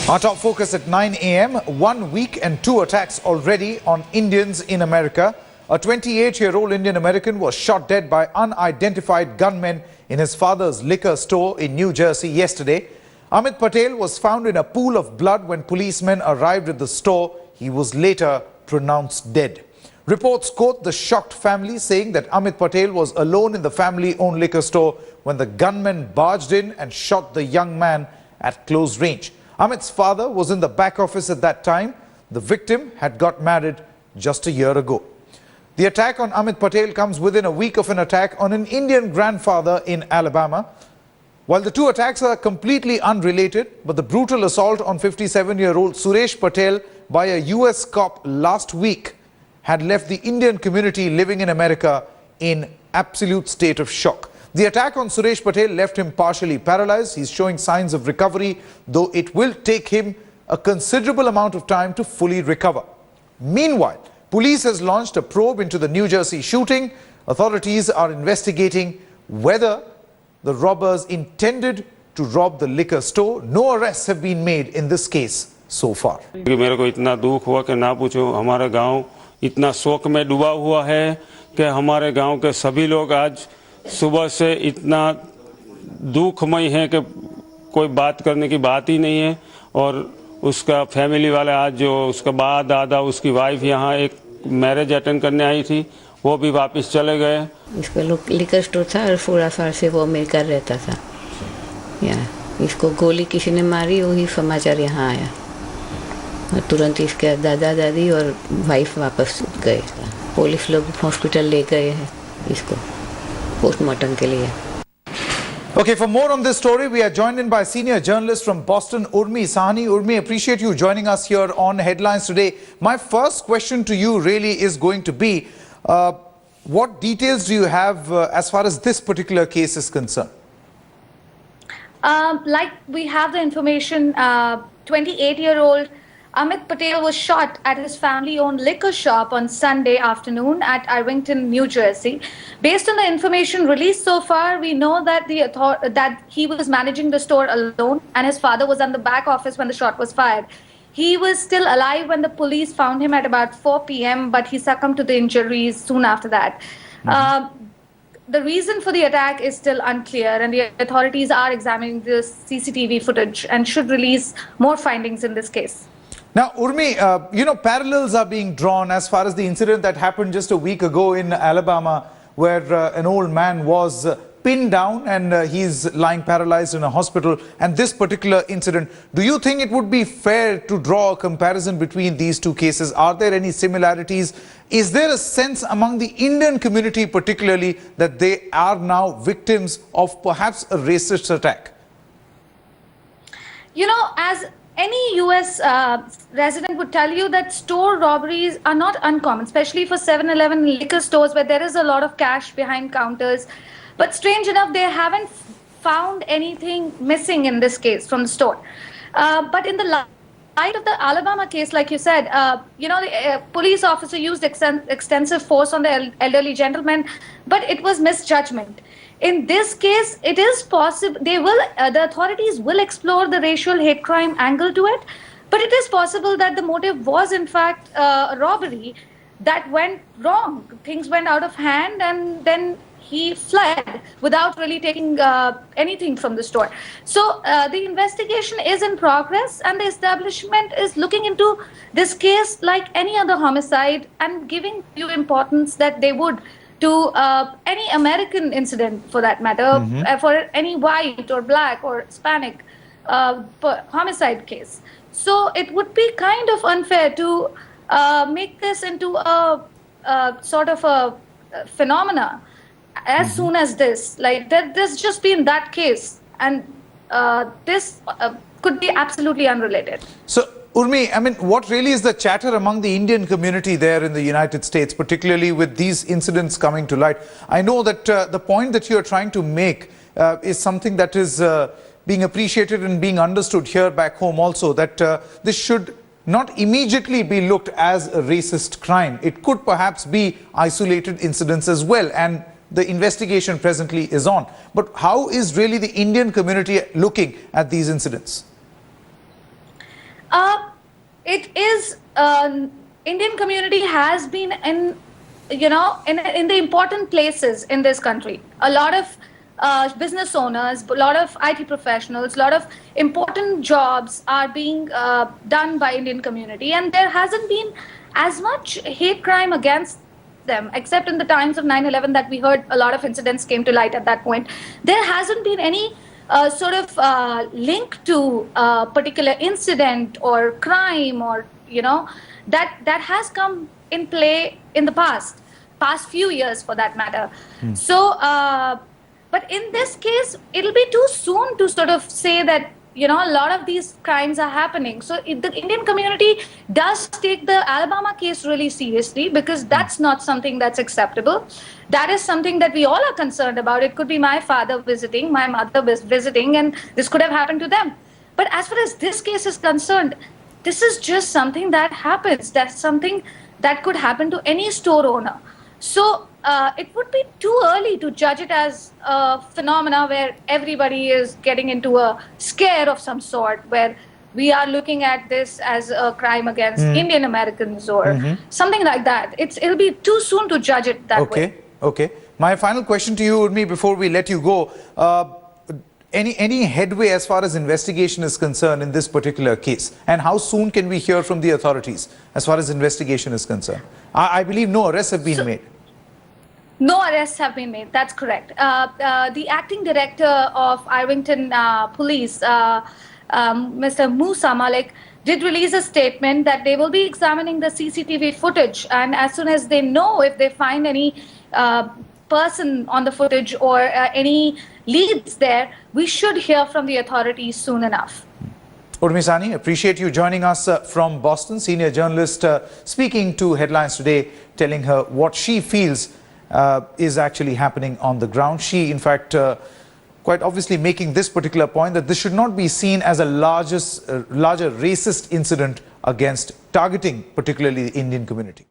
Our top focus at 9 a.m. 1 week and 2 attacks already on Indians in America. A 28-year-old Indian American was shot dead by unidentified gunmen in his father's liquor store in New Jersey yesterday. Amit Patel was found in a pool of blood when policemen arrived at the store. He was later pronounced dead. Reports quote the shocked family saying that Amit Patel was alone in the family-owned liquor store when the gunmen barged in and shot the young man at close range. Amit's father was in the back office at that time. The victim had got married just a year ago. The attack on Amit Patel comes within a week of an attack on an Indian grandfather in Alabama. While the two attacks are completely unrelated, but the brutal assault on 57-year-old Suresh Patel by a US cop last week had left the Indian community living in America in absolute state of shock. The attack on Suresh Patel left him partially paralyzed. He's showing signs of recovery, though it will take him a considerable amount of time to fully recover. Meanwhile, police has launched a probe into the New Jersey shooting. Authorities are investigating whether the robbers intended to rob the liquor store. No arrests have been made in this case so far. मेरे को इतना दुख हुआ कि ना पूछो, हमारा गांव इतना शोक में डूबा हुआ है कि हमारे गांव के सभी लोग आज सुबह से इतना दुखमय है कि कोई बात करने की बात ही नहीं है। और उसका फैमिली वाले आज जो उसका बाप दादा उसकी वाइफ यहाँ एक मैरिज अटेंड करने आई थी, वो भी वापस चले गए। इसका लिकर स्टोर था और 4 साल से वो मिलकर रहता था। इसको गोली किसी ने मारी, वही समाचार यहाँ आया और तुरंत इसके दादा दादी और वाइफ वापस गए। पुलिस लोग हॉस्पिटल ले गए हैं इसको पोस्टमार्टम के लिए। Okay, for more on this story, we are joined in by senior journalist from Boston, Urmi Sahni. Urmi, appreciate you joining us here on Headlines today. My first question to you really is going to be, what details do you have as far as this particular case is concerned? Like we have the information, 28-year-old Amit Patel was shot at his family-owned liquor shop on Sunday afternoon at Irvington, New Jersey. Based on the information released so far, we know that that he was managing the store alone and his father was in the back office when the shot was fired. He was still alive when the police found him at about 4 p.m., but he succumbed to the injuries soon after that. The reason for the attack is still unclear, and the authorities are examining the CCTV footage and should release more findings in this case. Now, Urmi, parallels are being drawn as far as the incident that happened just a week ago in Alabama, where an old man was pinned down and he's lying paralyzed in a hospital, and this particular incident. Do you think it would be fair to draw a comparison between these two cases? Are there any similarities? Is there a sense among the Indian community particularly that they are now victims of perhaps a racist attack? You know, as any US resident would tell you that store robberies are not uncommon, especially for 7-Eleven liquor stores where there is a lot of cash behind counters. But strange enough, they haven't found anything missing in this case from the store. But in the light of the Alabama case, like you said, the police officer used extensive force on the elderly gentleman, but it was misjudgment. In this case, it is possible the authorities will explore the racial hate crime angle to it, but it is possible that the motive was in fact a robbery that went wrong. Things went out of hand and then he fled without really taking anything from the store. So the investigation is in progress and the establishment is looking into this case like any other homicide and giving due importance that they would to any American incident for that matter, for any white or black or Hispanic homicide case. So it would be kind of unfair to make this into a sort of a phenomena as soon as this. Like there's just been that case, and this could be absolutely unrelated. So, Urmi, I mean, what really is the chatter among the Indian community there in the United States, particularly with these incidents coming to light? I know that the point that you are trying to make is something that is being appreciated and being understood here back home also, that this should not immediately be looked as a racist crime. It could perhaps be isolated incidents as well, and the investigation presently is on. But how is really the Indian community looking at these incidents? It is Indian community has been in, in the important places in this country. A lot of business owners, a lot of IT professionals, a lot of important jobs are being done by Indian community, and there hasn't been as much hate crime against them, except in the times of 9/11 that we heard a lot of incidents came to light at that point. There hasn't been any sort of link to a particular incident or crime, or that has come in play in the past few years, for that matter. So but in this case, it'll be too soon to sort of say that a lot of these crimes are happening. So the Indian community does take the Alabama case really seriously, because that's not something that's acceptable. That is something that we all are concerned about. It could be my father visiting, my mother visiting, and this could have happened to them. But as far as this case is concerned, this is just something that happens. That's something that could happen to any store owner. So it would be too early to judge it as a phenomena where everybody is getting into a scare of some sort, where we are looking at this as a crime against Indian Americans or something like that. It'll be too soon to judge it that way. Okay. My final question to you, Urmi, before we let you go, any headway as far as investigation is concerned in this particular case? And how soon can we hear from the authorities as far as investigation is concerned? I believe no arrests have been made. No arrests have been made. That's correct. The acting director of Irvington Police, Mr. Musa Malik, did release a statement that they will be examining the CCTV footage, and as soon as they know, if they find any person on the footage or any leads there, we should hear from the authorities soon enough. Urmi Sani, appreciate you joining us from Boston, senior journalist, speaking to Headlines Today, telling her what she feels is actually happening on the ground. She, in fact, quite obviously making this particular point that this should not be seen as a larger racist incident against targeting particularly the Indian community.